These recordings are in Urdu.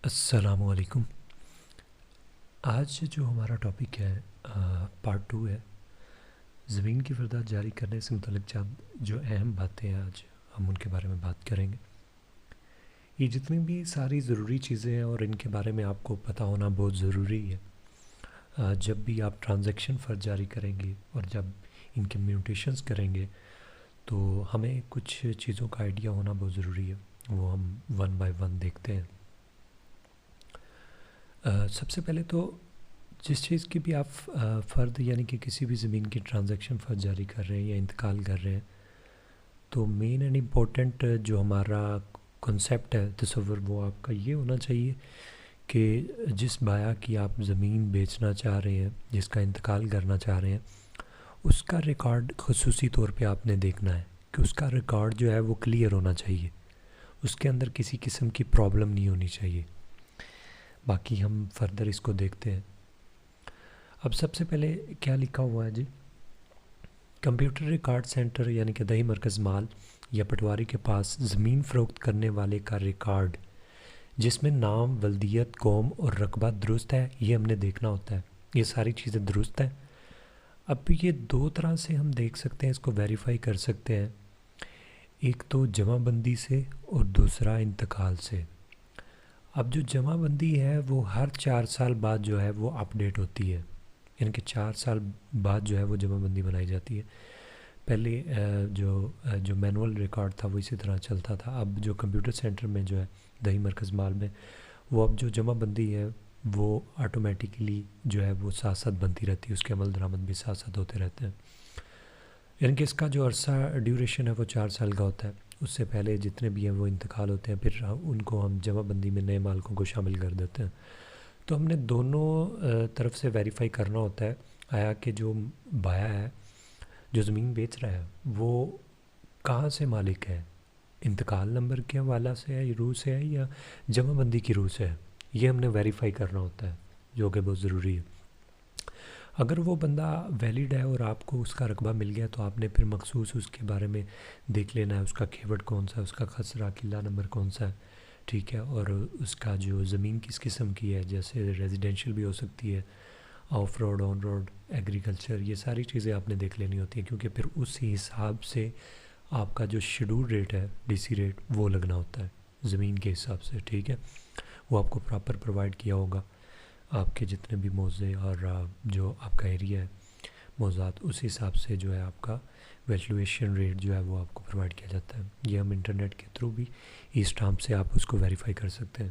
السلام علیکم۔ آج جو ہمارا ٹاپک ہے پارٹ 2 ہے، زمین کی واردات جاری کرنے سے متعلق چند جو اہم باتیں ہیں آج ہم ان کے بارے میں بات کریں گے۔ یہ جتنی بھی ساری ضروری چیزیں ہیں اور ان کے بارے میں آپ کو پتہ ہونا بہت ضروری ہے۔ جب بھی آپ ٹرانزیکشن فرض جاری کریں گے اور جب ان کے میوٹیشنز کریں گے تو ہمیں کچھ چیزوں کا آئیڈیا ہونا بہت ضروری ہے، وہ ہم ون بائی ون دیکھتے ہیں۔ سب سے پہلے تو جس چیز کی بھی آپ فرد یعنی کہ کسی بھی زمین کی ٹرانزیکشن فرض جاری کر رہے ہیں یا انتقال کر رہے ہیں تو مین اینڈ امپورٹنٹ جو ہمارا کنسیپٹ ہے تصور وہ آپ کا یہ ہونا چاہیے کہ جس بایا کی آپ زمین بیچنا چاہ رہے ہیں، جس کا انتقال کرنا چاہ رہے ہیں، اس کا ریکارڈ خصوصی طور پہ آپ نے دیکھنا ہے کہ اس کا ریکارڈ جو ہے وہ کلیئر ہونا چاہیے، اس کے اندر کسی قسم کی پرابلم نہیں ہونی چاہیے۔ باقی ہم فردر اس کو دیکھتے ہیں۔ اب سب سے پہلے کیا لکھا ہوا ہے جی؟ کمپیوٹر ریکارڈ سینٹر یعنی کہ دیہی مرکز مال یا پٹواری کے پاس زمین فروخت کرنے والے کا ریکارڈ جس میں نام، ولدیت، قوم اور رقبہ درست ہے، یہ ہم نے دیکھنا ہوتا ہے۔ یہ ساری چیزیں درست ہیں۔ اب یہ دو طرح سے ہم دیکھ سکتے ہیں، اس کو ویریفائی کر سکتے ہیں، ایک تو جمع بندی سے اور دوسرا انتقال سے۔ اب جو جمع بندی ہے وہ ہر 4 سال بعد جو ہے وہ اپڈیٹ ہوتی ہے، یعنی کہ 4 سال بعد جو ہے وہ جمع بندی بنائی جاتی ہے۔ پہلے جو مینول ریکارڈ تھا وہ اسی طرح چلتا تھا۔ اب جو کمپیوٹر سینٹر میں جو ہے دیہی مرکز مال میں، وہ اب جو جمع بندی ہے وہ آٹومیٹیکلی جو ہے وہ ساتھ ساتھ بنتی رہتی ہے، اس کے عمل درآمد بھی ساتھ ساتھ ہوتے رہتے ہیں۔ یعنی کہ اس کا جو عرصہ ڈیوریشن ہے وہ 4 سال کا ہوتا ہے۔ اس سے پہلے جتنے بھی ہیں وہ انتقال ہوتے ہیں، پھر ان کو ہم جمع بندی میں نئے مالکوں کو شامل کر دیتے ہیں۔ تو ہم نے دونوں طرف سے ویریفائی کرنا ہوتا ہے آیا کہ جو بایا ہے، جو زمین بیچ رہا ہے، وہ کہاں سے مالک ہے، انتقال نمبر کے حوالہ سے ہے، روح سے ہے، یا جمع بندی کی روح سے ہے، یہ ہم نے ویریفائی کرنا ہوتا ہے، جو کہ بہت ضروری ہے۔ اگر وہ بندہ ویلڈ ہے اور آپ کو اس کا رقبہ مل گیا تو آپ نے پھر مخصوص اس کے بارے میں دیکھ لینا ہے، اس کا کھیوٹ کون سا ہے، اس کا خسرہ قلعہ نمبر کون سا ہے، ٹھیک ہے، اور اس کا جو زمین کس قسم کی ہے، جیسے ریزیڈینشیل بھی ہو سکتی ہے، of road, on road, agriculture, یہ ساری چیزیں آپ نے دیکھ لینی ہوتی ہیں، کیونکہ پھر اس حساب سے آپ کا جو شیڈول ریٹ ہے، ڈی سی ریٹ، وہ لگنا ہوتا ہے زمین کے حساب سے، ٹھیک ہے، وہ آپ کو پراپر پرووائڈ کیا ہوگا۔ آپ کے جتنے بھی موضے اور جو آپ کا ایریا ہے، موضوعات، اس حساب سے جو ہے آپ کا ویلیویشن ریٹ جو ہے وہ آپ کو پرووائڈ کیا جاتا ہے۔ یہ ہم انٹرنیٹ کے تھرو بھی اسٹامپ سے آپ اس کو ویریفائی کر سکتے ہیں۔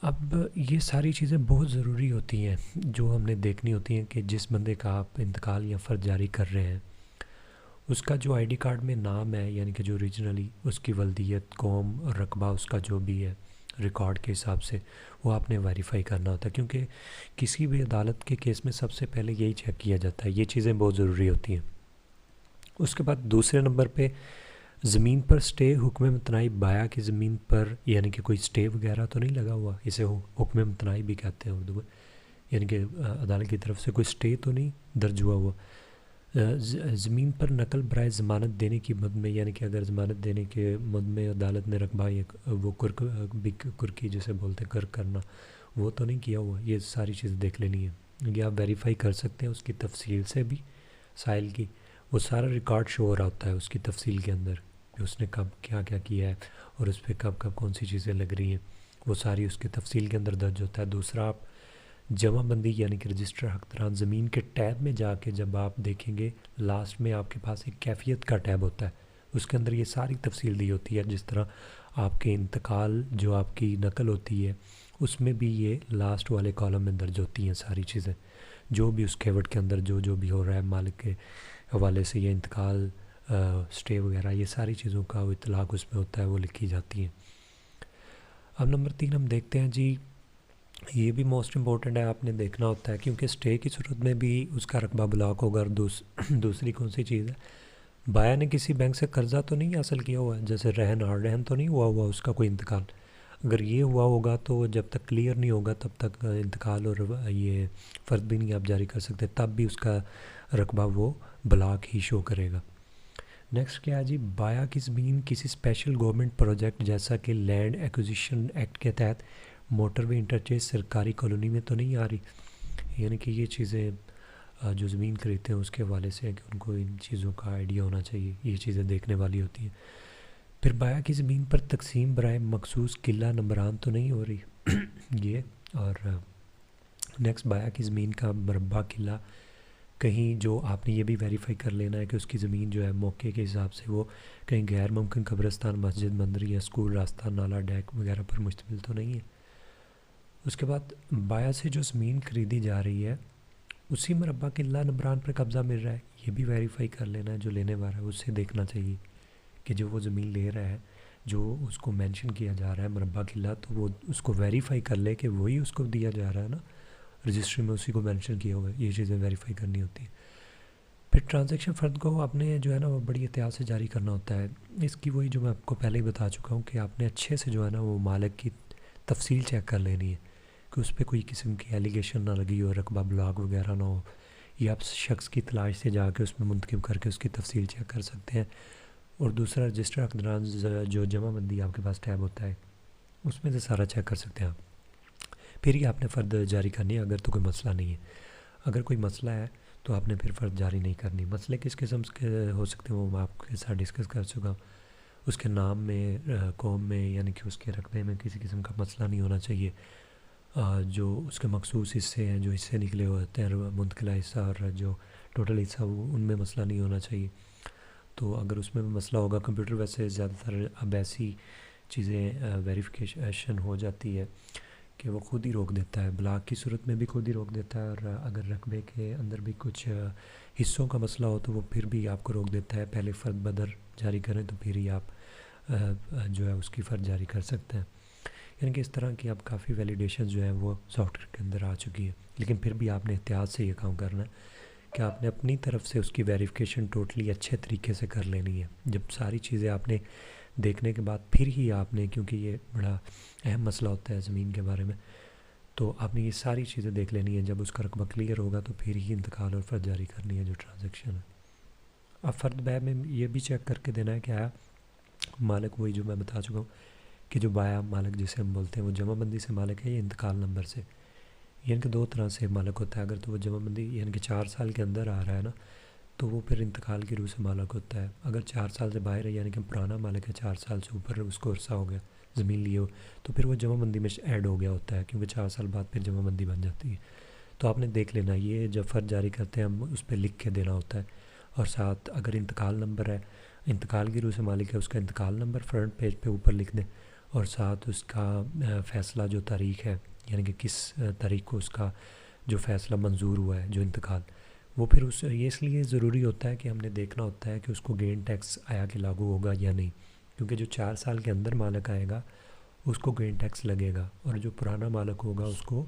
اب یہ ساری چیزیں بہت ضروری ہوتی ہیں جو ہم نے دیکھنی ہوتی ہیں کہ جس بندے کا آپ انتقال یا فرض جاری کر رہے ہیں، اس کا جو آئی ڈی کارڈ میں نام ہے، یعنی کہ جو اوریجنلی اس کی ولدیت، قوم اور رقبہ، اس کا جو بھی ہے ریکارڈ کے حساب سے، وہ آپ نے ویریفائی کرنا ہوتا ہے، کیونکہ کسی بھی عدالت کے کیس میں سب سے پہلے یہی چیک کیا جاتا ہے، یہ چیزیں بہت ضروری ہوتی ہیں۔ اس کے بعد دوسرے نمبر پہ زمین پر سٹے، حکم امتناعی بایا کی زمین پر، یعنی کہ کوئی سٹے وغیرہ تو نہیں لگا ہوا، اسے حکم امتناعی بھی کہتے ہیں اردو میں، یعنی کہ عدالت کی طرف سے کوئی سٹے تو نہیں درج ہوا ہوا۔ زمین پر نقل برائے ضمانت دینے کی مد میں، یعنی کہ اگر ضمانت دینے کے مد میں عدالت نے رقبہ وہ کرکی جسے بولتے ہیں کرک کرنا، وہ تو نہیں کیا ہوا، یہ ساری چیزیں دیکھ لینی ہے۔ یہ آپ ویریفائی کر سکتے ہیں اس کی تفصیل سے بھی، سائل کی وہ سارا ریکارڈ شو ہو رہا ہوتا ہے اس کی تفصیل کے اندر، کہ اس نے کب کیا کیا کیا ہے اور اس پہ کب کب کون سی چیزیں لگ رہی ہیں، وہ ساری اس کی تفصیل کے اندر درج ہوتا ہے۔ دوسرا، آپ جمع بندی یعنی کہ رجسٹر حقداران زمین کے ٹیب میں جا کے جب آپ دیکھیں گے، لاسٹ میں آپ کے پاس ایک کیفیت کا ٹیب ہوتا ہے، اس کے اندر یہ ساری تفصیل دی ہوتی ہے، جس طرح آپ کے انتقال جو آپ کی نقل ہوتی ہے اس میں بھی یہ لاسٹ والے کالم میں درج ہوتی ہیں ساری چیزیں، جو بھی اس کھیوٹ کے اندر جو بھی ہو رہا ہے مالک کے حوالے سے، یہ انتقال، سٹے وغیرہ، یہ ساری چیزوں کا وہ اطلاق اس میں ہوتا ہے، وہ لکھی جاتی ہیں۔ اب نمبر 3 ہم دیکھتے ہیں جی، یہ بھی موسٹ امپورٹنٹ ہے، آپ نے دیکھنا ہوتا ہے، کیونکہ سٹے کی صورت میں بھی اس کا رقبہ بلاک ہوگا، اور دوسری کون سی چیز ہے، بایا نے کسی بینک سے قرضہ تو نہیں حاصل کیا ہوا ہے، جیسے رہن تو نہیں ہوا اس کا کوئی انتقال، اگر یہ ہوا ہوگا تو جب تک کلیئر نہیں ہوگا تب تک انتقال اور یہ فرد بھی نہیں آپ جاری کر سکتے، تب بھی اس کا رقبہ وہ بلاک ہی شو کرے گا۔ نیکسٹ کیا ہے جی، بایا کی زمین کسی اسپیشل گورنمنٹ پروجیکٹ جیسا کہ لینڈ ایکوزیشن ایکٹ کے تحت موٹر وے انٹرچیز سرکاری کالونی میں تو نہیں آ رہی. یعنی کہ یہ چیزیں جو زمین خریدتے ہیں اس کے حوالے سے ہے کہ ان کو ان چیزوں کا آئیڈیا ہونا چاہیے, یہ چیزیں دیکھنے والی ہوتی ہیں. پھر بایا کی زمین پر تقسیم برائے مخصوص قلعہ نمبران تو نہیں ہو رہی یہ. اور نیکسٹ, بایا کی زمین کا مربع قلعہ کہیں جو آپ نے یہ بھی ویریفائی کر لینا ہے کہ اس کی زمین جو ہے موقع کے حساب سے وہ کہیں غیر ممکن قبرستان, مسجد, مندر یا اسکول, راستہ, نالا, ڈیک وغیرہ پر مشتمل تو نہیں ہے. اس کے بعد بایا سے جو زمین خریدی جا رہی ہے اسی مربع قلعہ نمبران پر قبضہ مل رہا ہے, یہ بھی ویریفائی کر لینا ہے. جو لینے والا ہے اس سے دیکھنا چاہیے کہ جو وہ زمین لے رہا ہے, جو اس کو مینشن کیا جا رہا ہے مربع قلعہ, تو وہ اس کو ویریفائی کر لے کہ وہی اس کو دیا جا رہا ہے نا, رجسٹری میں اسی کو مینشن کیا ہوا ہے. یہ چیزیں ویریفائی کرنی ہوتی ہیں. پھر ٹرانزیکشن فرد کو آپ نے جو ہے نا وہ بڑی احتیاط سے جاری کرنا ہوتا ہے. اس کی وہی جو میں آپ کو پہلے ہی بتا چکا ہوں کہ آپ نے اچھے سے جو ہے نا وہ مالک کی تفصیل چیک کر لینی ہے کہ اس پہ کوئی قسم کی ایلیگیشن نہ لگی ہو, رقبہ بلاگ وغیرہ نہ ہو. یا آپ شخص کی تلاش سے جا کے اس میں منتخب کر کے اس کی تفصیل چیک کر سکتے ہیں. اور دوسرا, رجسٹر حقداران جو جمع بندی آپ کے پاس ٹیب ہوتا ہے اس میں سے سارا چیک کر سکتے ہیں آپ. پھر ہی آپ نے فرد جاری کرنی ہے. اگر تو کوئی مسئلہ نہیں ہے, اگر کوئی مسئلہ ہے تو آپ نے پھر فرد جاری نہیں کرنی. مسئلے کس قسم کے ہو سکتے ہیں وہ میں آپ کے ساتھ ڈسکس کر چکا ہوں. اس کے نام میں, قوم میں, یعنی کہ اس کے رقبے میں کسی قسم کا مسئلہ نہیں ہونا چاہیے. جو اس کے مخصوص حصے ہیں, جو حصے نکلے ہوتے ہیں, منتقلہ حصہ اور جو ٹوٹل حصہ, وہ ان میں مسئلہ نہیں ہونا چاہیے. تو اگر اس میں مسئلہ ہوگا, کمپیوٹر ویسے زیادہ تر اب ایسی چیزیں ویریفیکیشن ہو جاتی ہے کہ وہ خود ہی روک دیتا ہے. بلاک کی صورت میں بھی خود ہی روک دیتا ہے, اور اگر رقبے کے اندر بھی کچھ حصوں کا مسئلہ ہو تو وہ پھر بھی آپ کو روک دیتا ہے. پہلے فرد بدر جاری کریں تو پھر ہی آپ جو ہے اس کی فرد جاری کر سکتے ہیں. یعنی کہ اس طرح کی اب کافی ویلیڈیشن جو ہیں وہ سافٹ ویئر کے اندر آ چکی ہیں. لیکن پھر بھی آپ نے احتیاط سے یہ کام کرنا ہے کہ آپ نے اپنی طرف سے اس کی ویریفیکیشن ٹوٹلی اچھے طریقے سے کر لینی ہے. جب ساری چیزیں آپ نے دیکھنے کے بعد پھر ہی آپ نے, کیونکہ یہ بڑا اہم مسئلہ ہوتا ہے زمین کے بارے میں, تو آپ نے یہ ساری چیزیں دیکھ لینی ہے. جب اس کا رقبہ کلیئر ہوگا تو پھر ہی انتقال اور فرد جاری کرنی ہے جو ٹرانزیکشن ہے. اب فرد بیع میں یہ بھی چیک کر کے دینا ہے کہ آیا مالک وہی جو میں بتا چکا ہوں کہ جو بایا مالک جسے ہم بولتے ہیں وہ جمع بندی سے مالک ہے یا انتقال نمبر سے. یعنی کہ دو طرح سے مالک ہوتا ہے. اگر تو وہ جمع بندی یعنی کہ 4 سال کے اندر آ رہا ہے نا, تو وہ پھر انتقال کی روح سے مالک ہوتا ہے. اگر 4 سال سے باہر ہے, یعنی کہ پرانا مالک ہے, 4 سال سے اوپر اس کو عرصہ ہو گیا زمین لیے ہو, تو پھر وہ جمع بندی میں ایڈ ہو گیا ہوتا ہے, کیونکہ 4 سال بعد پھر جمع بندی بن جاتی ہے. تو آپ نے دیکھ لینا, یہ جب فرد جاری کرتے ہیں ہم اس پہ لکھ کے دینا ہوتا ہے. اور ساتھ اگر انتقال نمبر ہے, انتقال کی روح سے مالک ہے, اس کا انتقال نمبر فرنٹ پیج پہ اوپر لکھ دیں. اور ساتھ اس کا فیصلہ جو تاریخ ہے, یعنی کہ کس تاریخ کو اس کا جو فیصلہ منظور ہوا ہے جو انتقال, وہ پھر یہ اس لیے ضروری ہوتا ہے کہ ہم نے دیکھنا ہوتا ہے کہ اس کو گین ٹیکس آیا کہ لاگو ہوگا یا نہیں. کیونکہ جو 4 سال کے اندر مالک آئے گا اس کو گین ٹیکس لگے گا, اور جو پرانا مالک ہوگا اس کو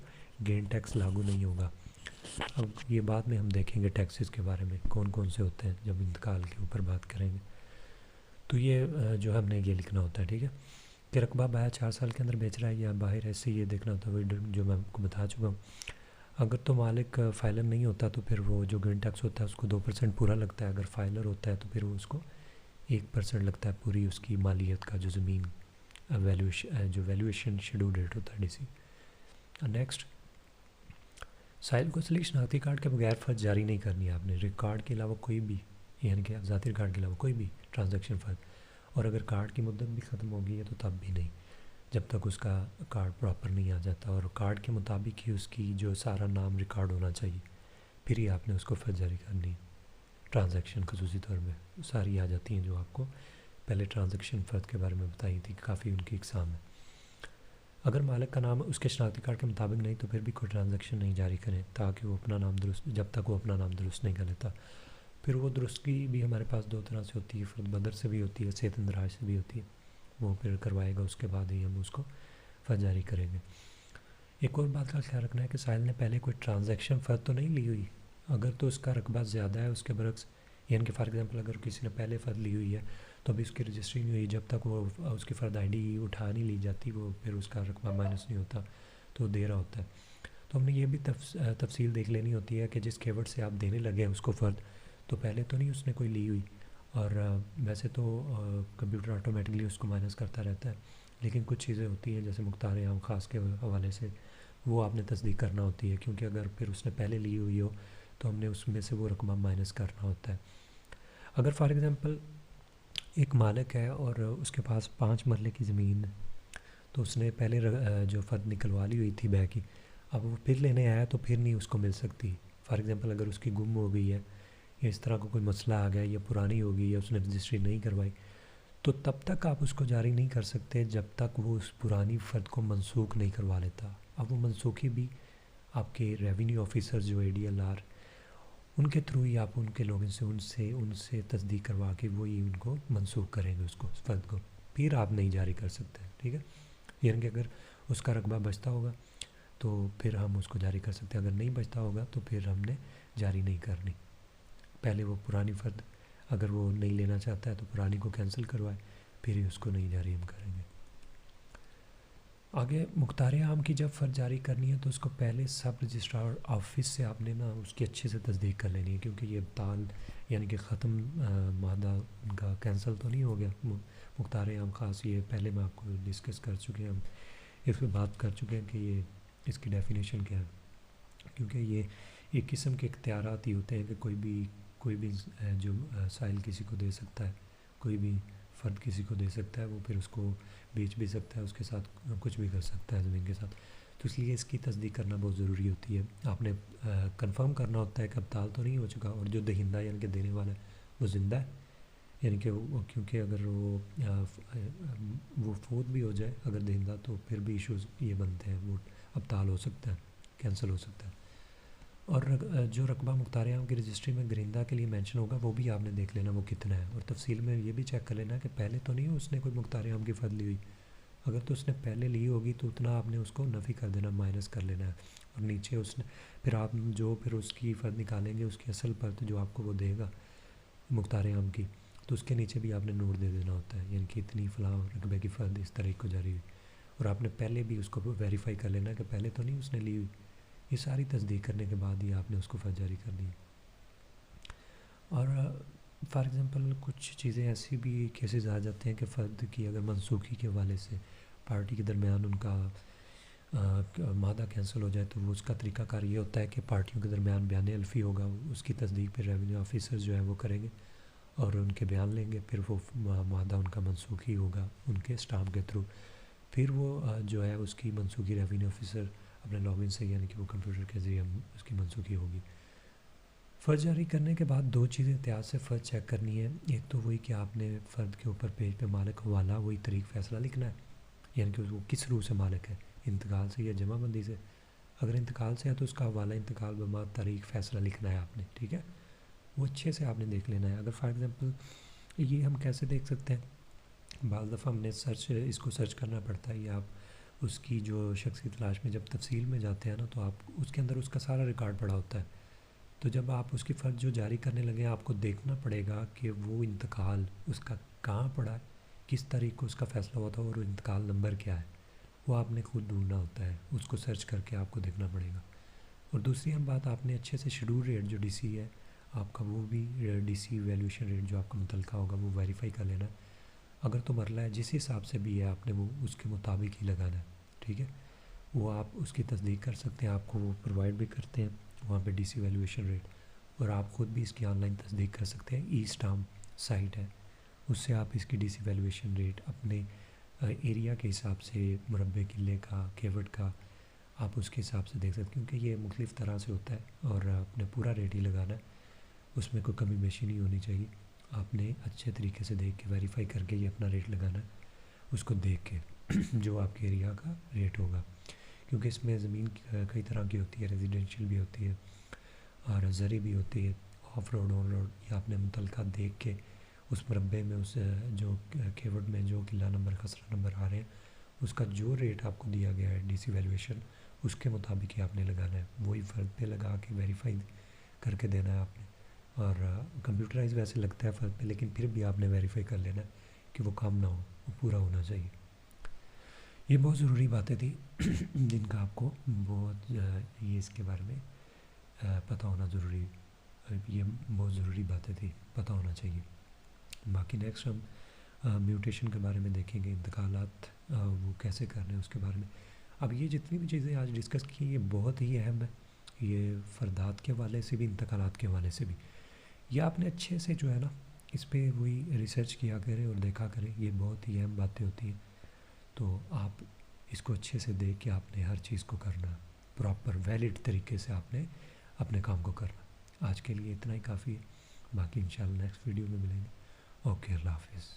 گین ٹیکس لاگو نہیں ہوگا. اب یہ بعد میں ہم دیکھیں گے ٹیکسز کے بارے میں کون کون سے ہوتے ہیں جب انتقال کے اوپر بات کریں گے. تو یہ جو ہم نے یہ لکھنا ہوتا ہے, ٹھیک ہے, کہ رقبہ بایا 4 سال کے اندر بیچ رہا ہے یا باہر, ایسے یہ دیکھنا ہوتا ہے, وہی جو میں آپ کو بتا چکا ہوں. اگر تو مالک فائلر نہیں ہوتا تو پھر وہ جو گرین ٹیکس ہوتا ہے اس کو 2% پورا لگتا ہے. اگر فائلر ہوتا ہے تو پھر وہ اس کو 1% لگتا ہے پوری اس کی مالیت کا, جو زمین ویلیویشن شیڈول ریٹ ہوتا ہے ڈی سی. نیکسٹ, سائل کو اصلی شناختی کارڈ کے بغیر فرض جاری نہیں کرنی ہے آپ نے. ریکارڈ کے علاوہ کوئی بھی, یعنی کہ ذاتی ریکارڈ کے علاوہ کوئی بھی ٹرانزیکشن فرض, اور اگر کارڈ کی مدت بھی ختم ہو گئی ہے تو تب بھی نہیں, جب تک اس کا کارڈ پراپر نہیں آ جاتا. اور کارڈ کے مطابق ہی اس کی جو سارا نام ریکارڈ ہونا چاہیے, پھر ہی آپ نے اس کو فرض جاری کرنی ہے. ٹرانزیکشن خصوصی طور میں ساری آ جاتی ہیں جو آپ کو پہلے ٹرانزیکشن فرد کے بارے میں بتائی تھی, کافی ان کی اقسام ہے. اگر مالک کا نام اس کے شناختی کارڈ کے مطابق نہیں تو پھر بھی کوئی ٹرانزیکشن نہیں جاری کریں تاکہ وہ اپنا نام درست, جب تک وہ اپنا نام درست نہیں کر لیتا. پھر وہ درستگی بھی ہمارے پاس 2 طرح سے ہوتی ہے, فرد بدر سے بھی ہوتی ہے, صحت اندراج سے بھی ہوتی ہے. وہ پھر کروائے گا, اس کے بعد ہی ہم اس کو فرض جاری کریں گے. ایک اور بات کا خیال رکھنا ہے کہ سائل نے پہلے کوئی ٹرانزیکشن فرض تو نہیں لی ہوئی. اگر تو اس کا رقبہ زیادہ ہے اس کے برعکس, یعنی کہ فار ایگزامپل اگر کسی نے پہلے فرض لی ہوئی ہے تو ابھی اس کی رجسٹری نہیں ہوئی, جب تک وہ اس کی فرد آئی ڈی اٹھا نہیں لی جاتی وہ پھر اس کا رقبہ مائنس نہیں ہوتا, تو دے رہا ہوتا ہے. تو ہم نے یہ بھی تفصیل دیکھ لینی ہوتی ہے کہ جس کیورڈ سے آپ دینے لگے ہیں اس کو فرد, تو پہلے تو نہیں اس نے کوئی لی ہوئی, اور ویسے تو کمپیوٹر آٹومیٹکلی اس کو مائنس کرتا رہتا ہے, لیکن کچھ چیزیں ہوتی ہیں جیسے مختار عام خاص کے حوالے سے وہ آپ نے تصدیق کرنا ہوتی ہے، کیونکہ اگر پھر اس نے پہلے لی ہوئی ہو تو ہم نے اس میں سے وہ رقم مائنس کرنا ہوتا ہے۔ اگر فار ایگزامپل ایک مالک ہے اور اس کے پاس 5 مرلے کی زمین ہے، تو اس نے پہلے جو فرد نکلوا لی ہوئی تھی بے کی، اب وہ پھر لینے آیا تو پھر نہیں اس کو مل سکتی۔ فار ایگزامپل اگر اس کی گم ہو گئی ہے یا اس طرح کا کوئی مسئلہ آ گیا یا پرانی ہو گئی یا اس نے رجسٹری نہیں کروائی، تو تب تک آپ اس کو جاری نہیں کر سکتے جب تک وہ اس پرانی فرد کو منسوخ نہیں کروا لیتا۔ اب وہ منسوخی بھی آپ کے ریونیو آفیسر جو ADLR، ان کے تھرو ہی آپ ان کے لوگوں سے ان سے تصدیق کروا کے وہی ان کو منسوخ کریں گے اس فرد کو، پھر آپ نہیں جاری کر سکتے، ٹھیک ہے۔ یعنی کہ اگر اس کا رقبہ بچتا ہوگا تو پھر ہم اس کو جاری کر سکتے ہیں، اگر نہیں بچتا ہوگا تو پھر ہم نے جاری نہیں کرنی۔ پہلے وہ پرانی فرد اگر وہ نہیں لینا چاہتا ہے تو پرانی کو کینسل کروائے، پھر ہی اس کو نہیں جاری ہم کریں گے۔ آگے مختار عام کی جب فرد جاری کرنی ہے تو اس کو پہلے سب رجسٹرار آفس سے آپ نے نا اس کی اچھے سے تصدیق کر لینی ہے، کیونکہ یہ ابطال یعنی کہ ختم مادہ ان کا کینسل تو نہیں ہو گیا۔ مختار عام خاص یہ پہلے میں آپ کو ڈسکس کر چکے ہیں، ہم اس پہ بات کر چکے ہیں کہ یہ اس کی ڈیفینیشن کیا ہے، کیونکہ یہ ایک قسم کے اختیارات ہی ہوتے ہیں کہ کوئی بھی جو سائل کسی کو دے سکتا ہے، کوئی بھی فرد کسی کو دے سکتا ہے، وہ پھر اس کو بیچ بھی سکتا ہے، اس کے ساتھ کچھ بھی کر سکتا ہے زمین کے ساتھ۔ تو اس لیے اس کی تصدیق کرنا بہت ضروری ہوتی ہے۔ آپ نے کنفرم کرنا ہوتا ہے کہ ابطال تو نہیں ہو چکا، اور جو دہندہ یعنی کہ دینے والا ہے وہ زندہ ہے، یعنی کہ کیونکہ اگر وہ فوت بھی ہو جائے اگر دہندہ تو پھر بھی ایشوز یہ بنتے ہیں، وہ ابطال ہو سکتا ہے، کینسل ہو سکتا ہے۔ اور جو رقبہ مختار عام کی رجسٹری میں گریندا کے لیے مینشن ہوگا وہ بھی آپ نے دیکھ لینا وہ کتنا ہے، اور تفصیل میں یہ بھی چیک کر لینا کہ پہلے تو نہیں اس نے کوئی مختار عام کی فرد لی ہوئی، اگر تو اس نے پہلے لی ہوگی تو اتنا آپ نے اس کو نفی کر دینا، مائنس کر لینا ہے، اور نیچے اس نے پھر آپ جو پھر اس کی فرد نکالیں گے اس کی اصل فرد جو آپ کو وہ دے گا مختار عام کی، تو اس کے نیچے بھی آپ نے نوٹ دے دینا ہوتا ہے، یعنی کہ اتنی فلاں رقبے کی فرد اس طرح کو جاری ہوئی، اور آپ نے پہلے بھی اس کو ویریفائی کر لینا کہ پہلے تو نہیں اس نے لی ہوئی۔ یہ ساری تصدیق کرنے کے بعد ہی آپ نے اس کو فرد جاری کر دی۔ اور فار ایگزامپل کچھ چیزیں ایسی بھی کیسز آ جاتے ہیں کہ فرد کی اگر منسوخی کے حوالے سے پارٹی کے درمیان ان کا مادہ کینسل ہو جائے، تو وہ اس کا طریقہ کار یہ ہوتا ہے کہ پارٹیوں کے درمیان بیان الفی ہوگا، اس کی تصدیق پہ ریونیو آفیسر جو ہے وہ کریں گے اور ان کے بیان لیں گے، پھر وہ مادہ ان کا منسوخی ہوگا ان کے اسٹامپ کے تھرو، پھر وہ جو ہے اس کی منسوخی ریونیو آفیسر اپنے لاگ ان سے یعنی کہ وہ کمپیوٹر کے ذریعے اس کی منسوخی ہوگی۔ فرد جاری کرنے کے بعد دو چیزیں احتیاط سے فرد چیک کرنی ہے، ایک تو وہی کہ آپ نے فرد کے اوپر پیج پہ مالک حوالہ وہی طریق فیصلہ لکھنا ہے، یعنی کہ وہ کس روح سے مالک ہے، انتقال سے یا جمع بندی سے۔ اگر انتقال سے ہے تو اس کا حوالہ انتقال بما تاریخ فیصلہ لکھنا ہے آپ نے، ٹھیک ہے، وہ اچھے سے آپ نے دیکھ لینا ہے۔ اگر فار ایگزامپل یہ ہم کیسے دیکھ سکتے ہیں، بعض دفعہ ہم نے اس کو سرچ کرنا پڑتا ہے، یا آپ اس کی جو شخصی تلاش میں جب تفصیل میں جاتے ہیں نا تو آپ اس کے اندر اس کا سارا ریکارڈ پڑا ہوتا ہے، تو جب آپ اس کی فرد جو جاری کرنے لگے آپ کو دیکھنا پڑے گا کہ وہ انتقال اس کا کہاں پڑا ہے، کس تاریخ کو اس کا فیصلہ ہوا تھا، اور انتقال نمبر کیا ہے، وہ آپ نے خود ڈھونڈنا ہوتا ہے، اس کو سرچ کر کے آپ کو دیکھنا پڑے گا۔ اور دوسری ہم بات، آپ نے اچھے سے شیڈول ریٹ جو DC ہے آپ کا، وہ بھی DC ویلیویشن ریٹ جو آپ کا متعلقہ ہوگا وہ ویریفائی کر لینا ہے۔ اگر تو مرلہ ہے جس حساب سے بھی ہے آپ نے وہ اس کے مطابق ہی لگانا ہے، ٹھیک ہے، وہ آپ اس کی تصدیق کر سکتے ہیں، آپ کو وہ پرووائڈ بھی کرتے ہیں وہاں پہ DC ویلیویشن ریٹ، اور آپ خود بھی اس کی آن لائن تصدیق کر سکتے ہیں، ای اسٹامپ سائٹ ہے، اس سے آپ اس کی DC ویلیویشن ریٹ اپنے ایریا کے حساب سے، مربع قلعے کا، کیوٹ کا، آپ اس کے حساب سے دیکھ سکتے ہیں، کیونکہ یہ مختلف طرح سے ہوتا ہے اور آپ نے پورا ریٹ ہی لگانا ہے، اس میں کوئی کمی بیشی نہیں ہونی چاہیے، آپ نے اچھے طریقے سے دیکھ کے ویریفائی کر کے یہ اپنا ریٹ لگانا ہے، اس کو دیکھ کے جو آپ کے ایریا کا ریٹ ہوگا، کیونکہ اس میں زمین کئی طرح کی ہوتی ہے، ریزیڈینشیل بھی ہوتی ہے اور زرعی بھی ہوتی ہے، آف روڈ آن روڈ، یہ آپ نے متعلقہ دیکھ کے اس مربع میں اس جو کیورڈ میں جو قلعہ نمبر خسرہ نمبر آ رہے ہیں اس کا جو ریٹ آپ کو دیا گیا ہے DC ویلیویشن اس کے مطابق ہی آپ نے لگانا ہے، وہی فرد پہ لگا کے ویریفائی کر کے دینا ہے آپ نے، اور کمپیوٹرائز ویسے لگتا ہے فرد پہ، لیکن پھر بھی آپ نے ویریفائی کر لینا ہے کہ وہ کم نہ ہو، وہ پورا ہونا چاہیے۔ یہ بہت ضروری باتیں تھیں جن کا آپ کو بہت یہ اس کے بارے میں پتہ ہونا ضروری، یہ بہت ضروری باتیں تھیں، پتہ ہونا چاہیے۔ باقی نیکسٹ ہم میوٹیشن کے بارے میں دیکھیں گے، انتقالات وہ کیسے کر رہے ہیں اس کے بارے میں. اب یہ جتنی بھی چیزیں آج ڈسکس کی یہ بہت ہی اہم ہے، یہ فردات کے حوالے سے بھی، انتقالات کے حوالے سے بھی. یہ آپ نے اچھے سے جو ہے نا اس پہ وہی ریسرچ کیا کریں اور دیکھا کریں، یہ بہت ہی اہم باتیں ہوتی ہیں. تو آپ اس کو اچھے سے دیکھ کے آپ نے ہر چیز کو کرنا، پراپر ویلڈ طریقے سے آپ نے اپنے کام کو کرنا. آج کے لیے اتنا ہی کافی ہے، باقی انشاءاللہ نیکسٹ ویڈیو میں ملیں گے. اوکے، اللہ حافظ.